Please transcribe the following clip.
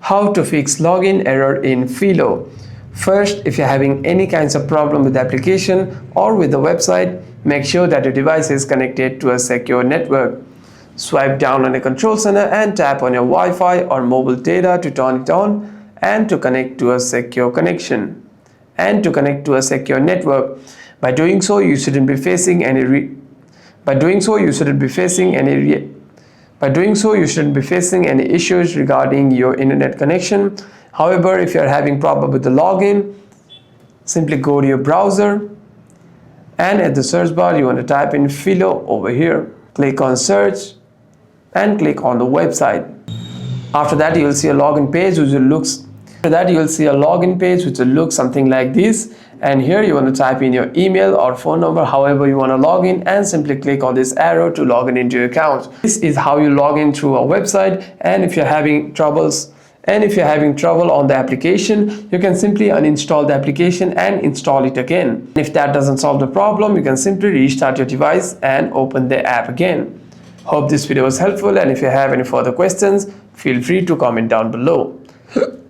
How to fix login error in Philo. First, if you're having any kinds of problem with the application or with the website, make sure that your device is connected to a secure network. Swipe down on a control center and tap on your Wi-Fi or mobile data to turn it on and to connect to a secure connection and to connect to a secure network. By doing so, you shouldn't be facing any issues regarding your internet connection. However, if you're having problem with the login, simply go to your browser and at the search bar you want to type in Philo over here. Click on search and click on the website. After that, you'll see a login page which will look something like this, and here you want to type in your email or phone number, however you want to log in, and simply click on this arrow to log in into your account. This is how you log in through a website. And if you're having trouble on the application, you can simply uninstall the application and install it again. If that doesn't solve the problem, you can simply restart your device and open the app again. Hope this video was helpful, and if you have any further questions, feel free to comment down below.